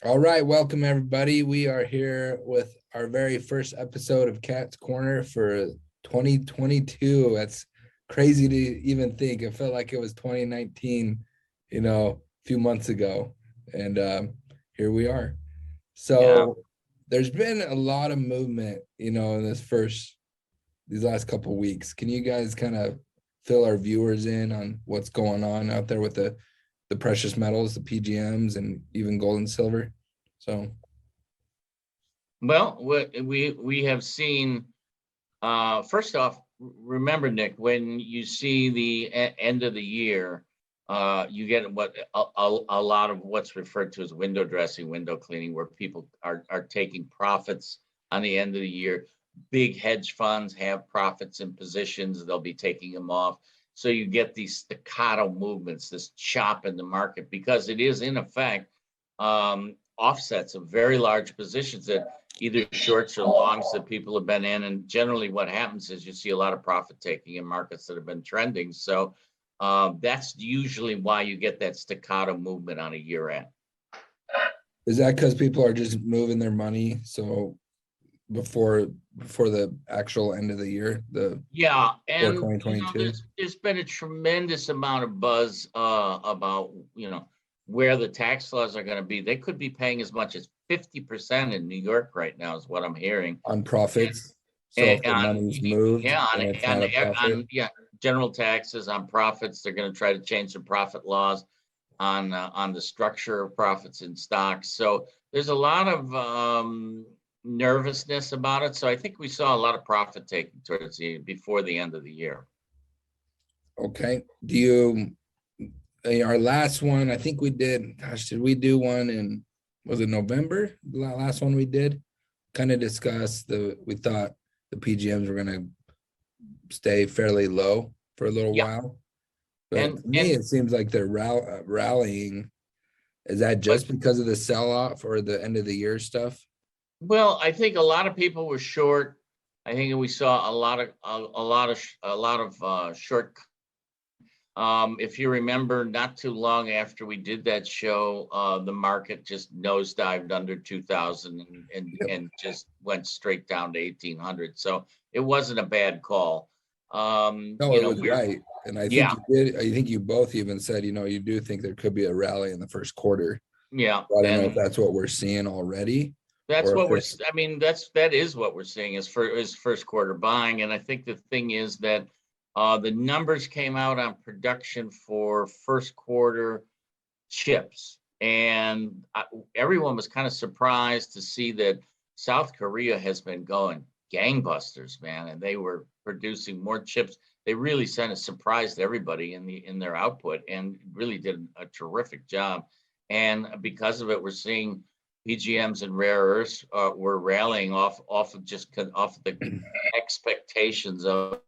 All right, welcome everybody. We are here with our very first episode of Cat's Corner for 2022. That's crazy to even think. It felt like it was 2019, a few months ago. And here we are. Yeah. So there's been a lot of movement, in these last couple of weeks. Can you guys kind of fill our viewers in on what's going on out there with the precious metals, the PGMs, and even gold and silver? So, Well, we have seen. First off, remember, Nick, when you see the end of the year, you get a lot of what's referred to as window dressing, window cleaning, where people are taking profits on the end of the year. Big hedge funds have profits in positions; they'll be taking them off. So you get these staccato movements, this chop in the market, because it is in effect offsets of very large positions that either shorts or longs that people have been in. And generally, what happens is you see a lot of profit taking in markets that have been trending. So that's usually why you get that staccato movement on a year end. is that because people are just moving their money? So before the actual end of the year, Yeah, for and 2022. there's been a tremendous amount of buzz about where the tax laws are going to be. They could be paying as much as 50% in New York right now, is what I'm hearing. On profits. So And if the on money's moved, yeah, then it's not a profit. on general taxes on profits. They're going to try to change the profit laws on the structure of profits in stocks. So there's a lot of nervousness about it. So I think we saw a lot of profit taking before the end of the year. Okay. Our last one, I think we did, gosh, did we do one was it November? The last one we did kind of discussed we thought the PGMs were going to stay fairly low for a little Yeah, while. But and to me, it seems like they're rallying. Is that but just because of the sell off or the end of the year stuff? well, I think a lot of people were short. I think we saw a lot of short. If you remember, not too long after we did that show, the market just nosedived under 2,000 Yep. and just went straight down to 1,800. So it wasn't a bad call. No, it was right. And I think Yeah, you did. I think you both even said, you do think there could be a rally in the first quarter. yeah, I don't know if and that's what we're seeing already that's or if what we're. it's I mean, that is what we're seeing is first quarter buying, and I think the thing is that the numbers came out on production for first quarter chips. And everyone was kind of surprised to see that South Korea has been going gangbusters, man, and they were producing more chips. They really sent a surprise to everybody in their output, and really did a terrific job. And because of it, we're seeing PGMs and rare earths were rallying off of the expectations of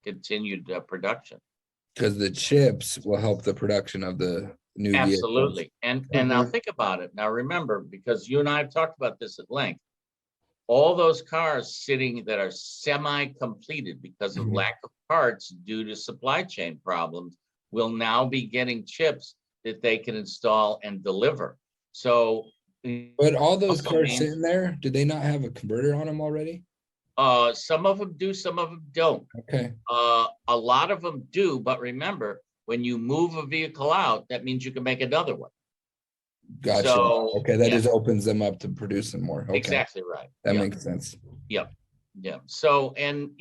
continued production. because the chips will help the production of the new vehicles. Absolutely. And now Mhm. think about it. Now remember, because you and I have talked about this at length, all those cars sitting that are semi-completed because of Mhm. lack of parts due to supply chain problems will now be getting chips that they can install and deliver. So it But all those also cars means sitting there, did they not have a converter on them already? some of them do, some of them don't. Okay. A lot of them do, but remember, when you move a vehicle out, that means you can make another one. Gotcha. So Okay, that yeah, just opens them up to producing more. Okay, exactly right. that Yeah, makes sense. yeah, yeah. So, and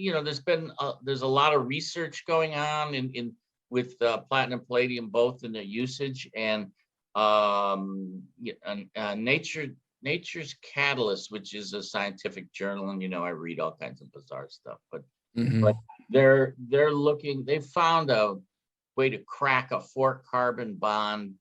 there's a lot of research going on in with platinum, palladium, both in their usage and Nature's Catalyst, which is a scientific journal, and I read all kinds of bizarre stuff, but Hmm. they found a way to crack a 4 carbon bond.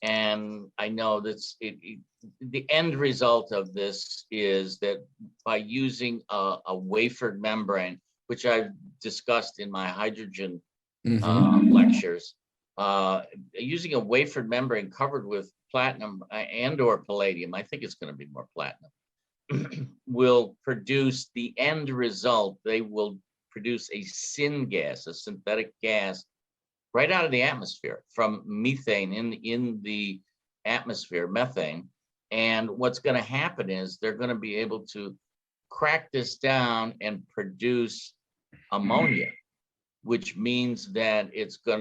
And I know the end result of this is that by using a wafered membrane, which I've discussed in my hydrogen Hmm. lectures, using a wafered membrane covered with platinum and or palladium, I think it's going to be more platinum, will produce the end result. They will produce a syngas, a synthetic gas, right out of the atmosphere from methane in the atmosphere, methane, And what's going to happen is they're going to be able to crack this down and produce ammonia, which means that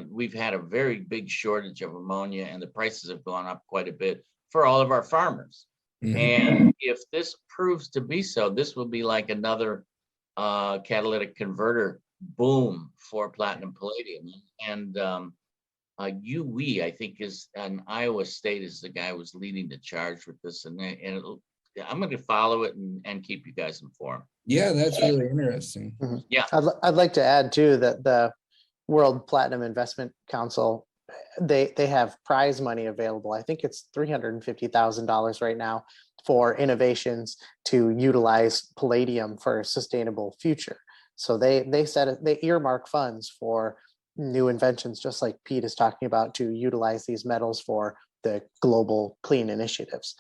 we've had a very big shortage of ammonia, and the prices have gone up quite a bit for all of our farmers. And if this proves to be so, this will be like another catalytic converter boom for platinum palladium. And UE, I think, is in Iowa State, is the guy who was leading the charge with this, and I'm going to follow it and keep you guys informed. Yeah, that's really interesting. Yeah, I'd like to add too that the World Platinum Investment Council, they have prize money available. I think it's $350,000 right now for innovations to utilize palladium for a sustainable future. So they earmark funds for new inventions, just like Pete is talking about, to utilize these metals for the global clean initiatives.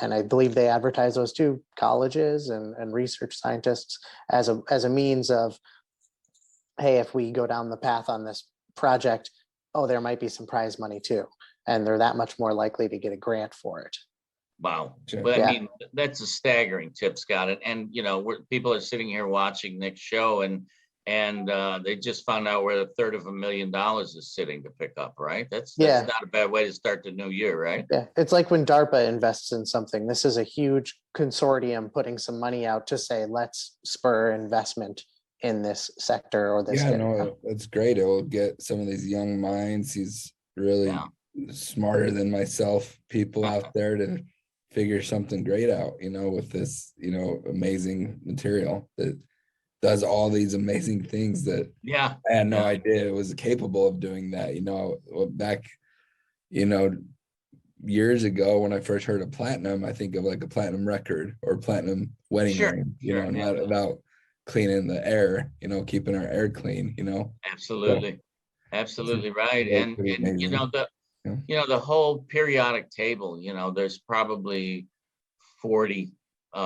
And I believe they advertise those to colleges and research scientists as a means of, hey, if we go down the path on this project, oh, there might be some prize money too. And they're that much more likely to get a grant for it. wow. Sure. But Yeah. I mean, that's a staggering tip, Scott. And people are sitting here watching Nick's show, and they just found out where $350,000 is sitting to pick up, right? That's Yeah. not a bad way to start the new year, right? Yeah, it's like when DARPA invests in something. This is a huge consortium putting some money out to say, let's spur investment in this sector or this Yeah, area. no, it's great. It will get some of these young minds. He's really Yeah. smarter than myself, people out there to figure something great out, with this, amazing material that does all these amazing things that Yeah. I had no idea it was capable of doing that. Back, years ago when I first heard of platinum, I think of like a platinum record or platinum wedding Sure, ring, sure, not about cleaning the air, keeping our air clean, Absolutely. Absolutely right. really And pretty amazing. the whole periodic table, there's probably 40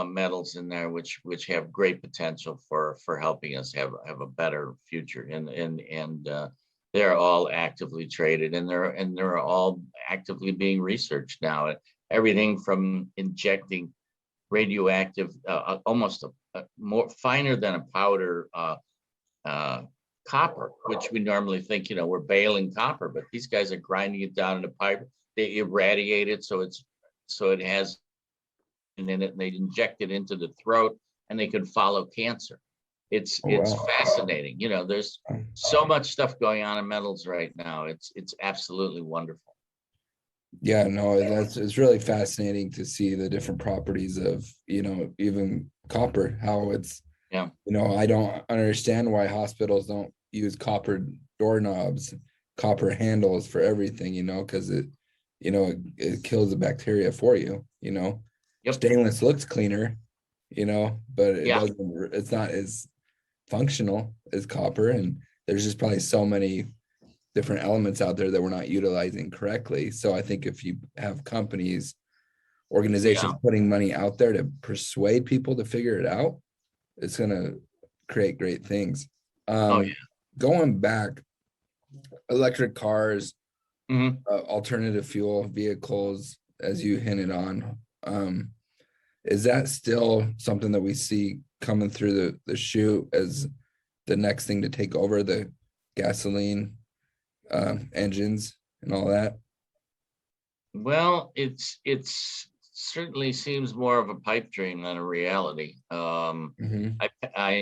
metals in there which have great potential for helping us have a better future, and they're all actively traded, and they're all actively being researched now. Everything from injecting radioactive, almost more finer than a powder copper, which we normally think, we're baling copper, but these guys are grinding it down in a pipe. They irradiate it so it has in it, and they inject it into the throat, and they can follow cancer. It's fascinating. There's so much stuff going on in metals right now. It's absolutely wonderful. Yeah, no, it's really fascinating to see the different properties of, even copper, how it's, I don't understand why hospitals don't use copper doorknobs, copper handles for everything, because it kills the bacteria for you, Yep. Stainless looks cleaner, but it's not as functional as copper. And there's just probably so many different elements out there that we're not utilizing correctly. So I think if you have companies, organizations putting money out there to persuade people to figure it out, it's going to create great things. Going back, electric cars, alternative fuel vehicles, as you hinted on, is that still something that we see coming through the chute as the next thing to take over the gasoline engines and all that? Well, it's certainly seems more of a pipe dream than a reality. I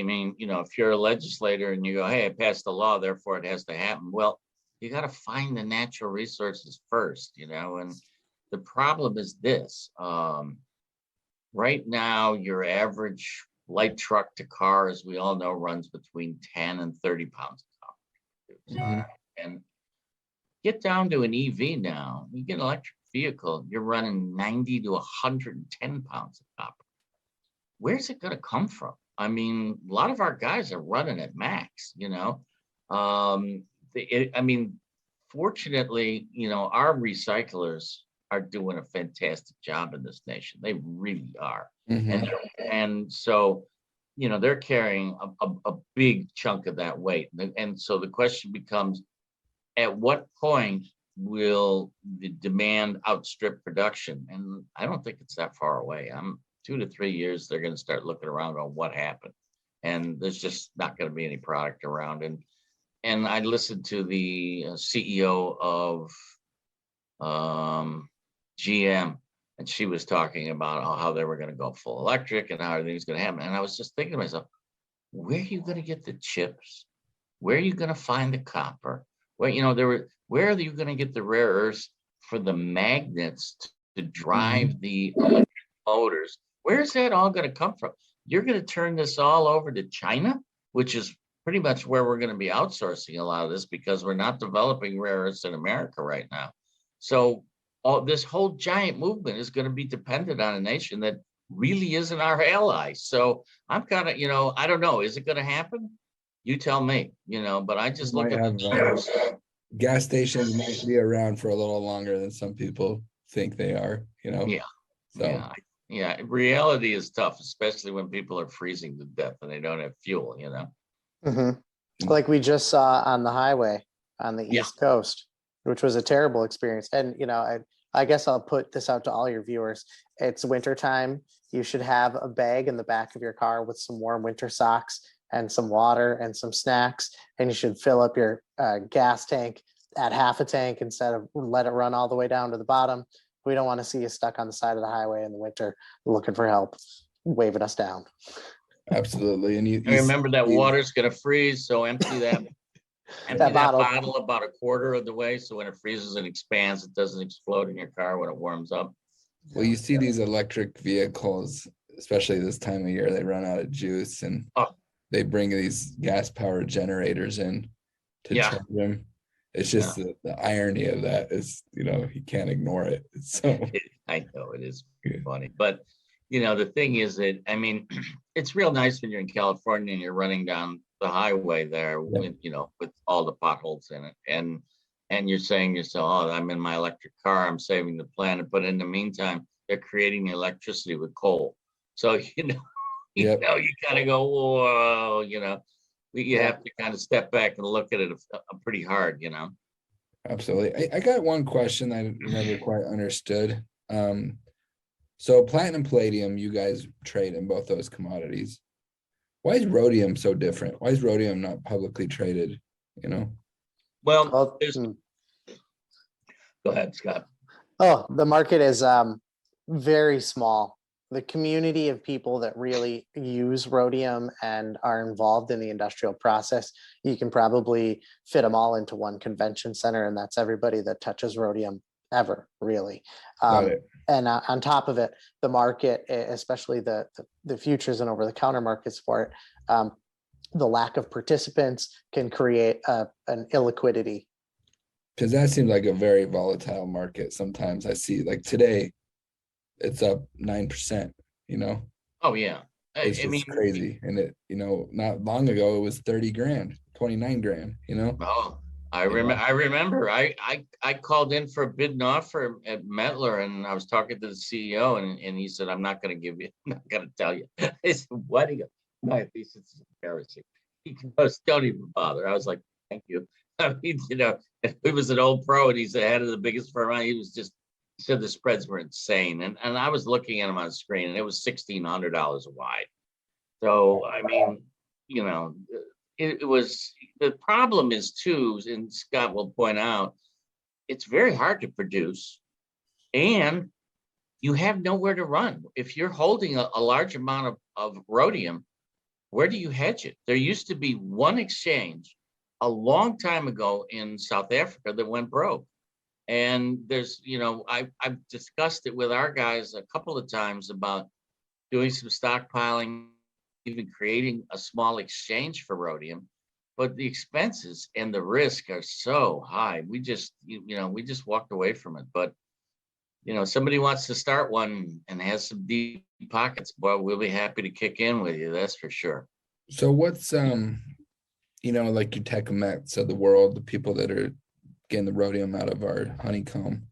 mean, if you're a legislator and you go, hey, I passed the law, therefore it has to happen. Well, you got to find the natural resources first, and the problem is this. Right now, your average light truck to car, as we all know, runs between 10 and 30 pounds of copper. And get down to an EV now, you get an electric vehicle, you're running 90 to 110 pounds of copper. Where's it going to come from? I mean, a lot of our guys are running at max, fortunately, our recyclers are doing a fantastic job in this nation. They really are. And so, they're carrying a big chunk of that weight. And so the question becomes, at what point will the demand outstrip production? And I don't think it's that far away. I'm 2 to 3 years, they're going to start looking around on what happened. And there's just not going to be any product around. And I listened to the CEO of GM, and she was talking about how they were going to go full electric and how everything's going to happen. And I was just thinking to myself, where are you going to get the chips? Where are you going to find the copper? Where where are you going to get the rare earths for the magnets to drive the electric motors? Where's that all going to come from? You're going to turn this all over to China, which is pretty much where we're going to be outsourcing a lot of this, because we're not developing rare earths in America right now. So this whole giant movement is going to be dependent on a nation that really isn't our ally. So I'm kind of, I don't know, is it going to happen? You tell me, but I just look at the numbers. Gas stations might be around for a little longer than some people think they are, Yeah. So yeah. Reality is tough, especially when people are freezing to death and they don't have fuel, Like we just saw on the highway on the East Coast, which was a terrible experience. And, I guess I'll put this out to all your viewers. It's wintertime. You should have a bag in the back of your car with some warm winter socks and some water and some snacks. And you should fill up your gas tank at half a tank instead of let it run all the way down to the bottom. We don't want to see you stuck on the side of the highway in the winter looking for help, waving us down. Absolutely. And you remember that water's going to freeze. So empty that bottle about a quarter of the way. So when it freezes and expands, it doesn't explode in your car when it warms up. Well, you see these electric vehicles, especially this time of year, they run out of juice and they bring these gas powered generators in to charge them. It's just the irony of that is, you can't ignore it. I know it is funny, but the thing is that, it's real nice when you're in California and you're running down the highway there with, with all the potholes in it. And you're saying to yourself, oh, I'm in my electric car, I'm saving the planet. But in the meantime, they're creating the electricity with coal. So, you kind of go, whoa, you have to kind of step back and look at it pretty hard, Absolutely. I got one question I never quite understood. So platinum, palladium, you guys trade in both those commodities. Why is rhodium so different? Why is rhodium not publicly traded? Well, go ahead, Scott. Oh, the market is very small. The community of people that really use rhodium and are involved in the industrial process, you can probably fit them all into one convention center, and that's everybody that touches rhodium ever, really. And on top of it, the market, especially the futures and over-the-counter markets for it, the lack of participants can create an illiquidity. Because that seems like a very volatile market. Sometimes I see, like today, it's up 9%. Oh yeah, it's just crazy. And it, not long ago it was 30 grand, 29 grand. Oh, I remember. I called in for a bid and offer at Metler, and I was talking to the CEO, and he said, "I'm not going to give you. I'm not going to tell you." I said, "What?" He goes, "No, he says it's embarrassing." He goes, "Don't even bother." I was like, "Thank you." If he was an old pro and he's the head of the biggest firm, he said the spreads were insane, and I was looking at him on the screen, and it was $1,600 wide. So it was, the problem is too, and Scott will point out, it's very hard to produce, and you have nowhere to run. If you're holding a large amount of rhodium, where do you hedge it? There used to be one exchange a long time ago in South Africa that went broke. And there's, I've discussed it with our guys a couple of times about doing some stockpiling, even creating a small exchange for rhodium, but the expenses and the risk are so high. We just walked away from it. But, somebody wants to start one and has some deep pockets, boy, we'll be happy to kick in with you. That's for sure. So what's, like your Tecumets of the world, the people that are getting the rhodium out of our honeycomb,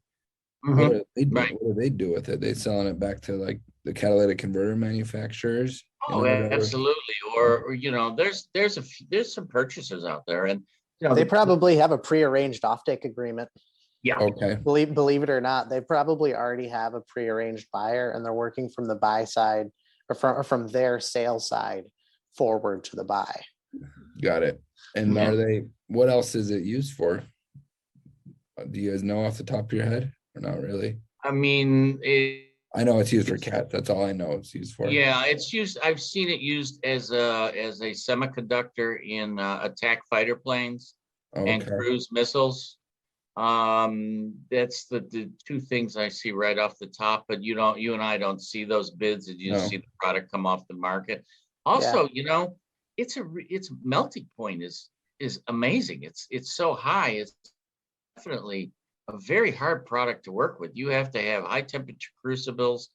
what do they do with it? They selling it back to like the catalytic converter manufacturers? Oh, absolutely. Or there's some purchasers out there, and they probably have a prearranged offtake agreement. Yeah. Okay. Believe it or not, they probably already have a prearranged buyer, and they're working from the buy side or from their sales side forward to the buy. Got it. And Yeah. what else is it used for? Do you guys know off the top of your head or not really? I mean, I know it's used for cats. That's all I know it's used for. yeah, it's used. I've seen it used as a semiconductor in attack fighter planes and Okay. cruise missiles. That's the two things I see right off the top, but you and I don't see those bids, and you No. see the product come off the market. Also, its melting point is amazing. It's so high. It's definitely a very hard product to work with. You have to have high temperature crucibles,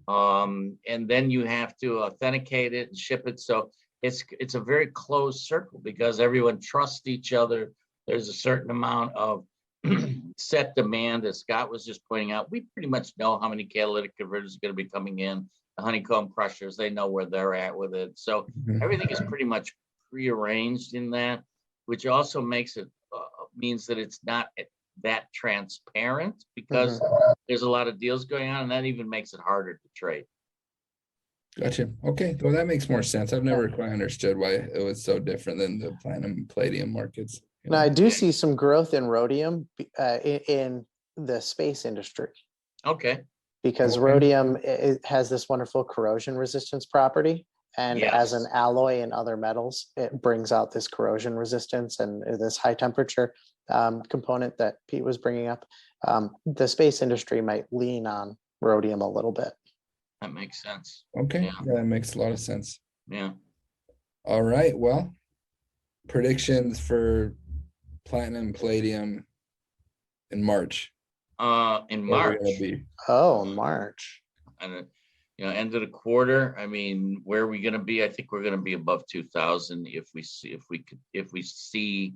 and then you have to authenticate it and ship it. So it's a very closed circle because everyone trusts each other. There's a certain amount of set demand, as Scott was just pointing out. We pretty much know how many catalytic converters are going to be coming in. The honeycomb crushers, they know where they're at with it. So everything is pretty much prearranged in that, which also makes it means that it's not that transparent because there's a lot of deals going on, and that even makes it harder to trade. Gotcha. Okay. Well, that makes more sense. I've never quite understood why it was so different than the platinum and palladium markets. Now, I do see some growth in rhodium in the space industry. Okay. Because rhodium has this wonderful corrosion resistance property. And as an alloy in other metals, it brings out this corrosion resistance and this high temperature component that Pete was bringing up. The space industry might lean on rhodium a little bit. That makes sense. Okay. Yeah, that makes a lot of sense. Yeah. All right. Well, predictions for platinum, palladium in March. In March. March. And end of the quarter. I mean, where are we going to be? I think we're going to be above 2,000 if we see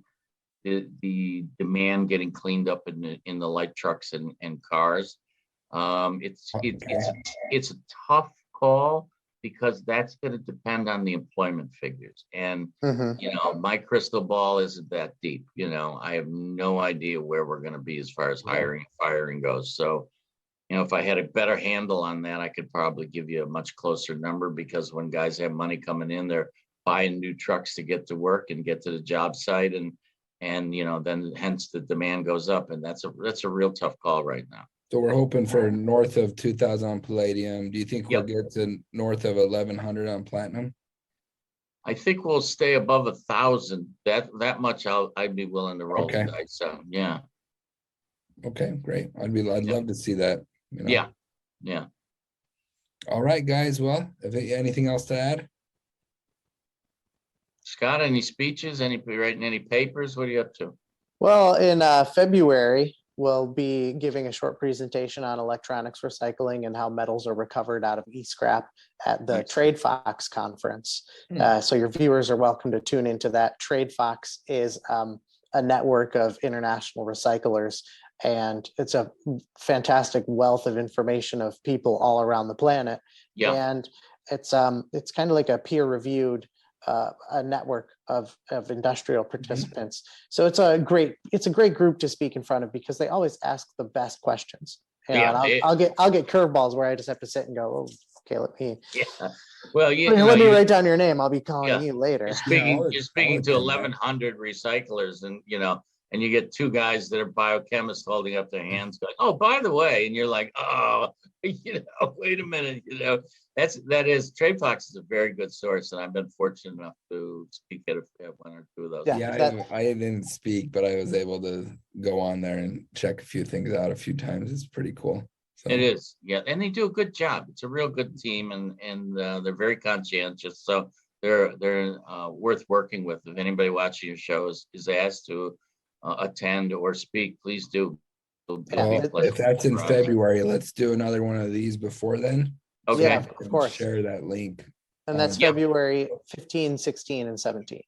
the demand getting cleaned up in the light trucks and cars. It's a tough call because that's going to depend on the employment figures. And, my crystal ball isn't that deep. I have no idea where we're going to be as far as hiring and firing goes. So, if I had a better handle on that, I could probably give you a much closer number, because when guys have money coming in, they're buying new trucks to get to work and get to the job site. And then hence the demand goes up. And that's a real tough call right now. So we're hoping for north of 2,000 on palladium. Do you think we'll get to north of 1,100 on platinum? I think we'll stay above 1,000. That much I'd be willing to roll the dice. So yeah. Okay, great. I'd love to see that. Yeah. All right, guys. Well, anything else to add? Scott, any speeches? Writing any papers? What are you up to? Well, in February, we'll be giving a short presentation on electronics recycling and how metals are recovered out of e-scrap at the Trade Fox conference. So your viewers are welcome to tune into that. Trade Fox is a network of international recyclers, and it's a fantastic wealth of information of people all around the planet. Yeah. And it's kind of like a peer-reviewed a network of industrial participants. So it's a great group to speak in front of, because they always ask the best questions. I'll get curveballs where I just have to sit and go, oh, okay, let me. Yeah. Well, let me write down your name. I'll be calling you later. You're speaking to 1,100 recyclers, and you get two guys that are biochemists holding up their hands going, oh, by the way, and you're like, oh, wait a minute, that is Trade Fox is a very good source, and I've been fortunate enough to speak at one or two of those. I didn't speak, but I was able to go on there and check a few things out a few times. It's pretty cool. So. It is, yeah, and they do a good job. It's a real good team, and they're very conscientious, so they're worth working with. If anybody watching your show is asked to attend or speak, please do. If that's in February, let's do another one of these before then. Okay. Yeah, of course. Share that link. And that's February 15, 16, and 17.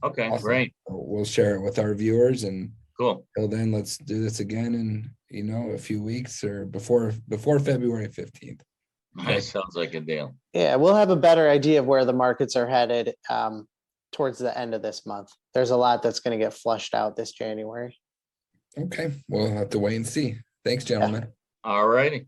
Okay, awesome. Great. We'll share it with our viewers, and cool. Till then, let's do this again in a few weeks or before February 15th. That sounds like a deal. Yeah, we'll have a better idea of where the markets are headed towards the end of this month. There's a lot that's going to get flushed out this January. Okay, we'll have to wait and see. Thanks, gentlemen. All righty.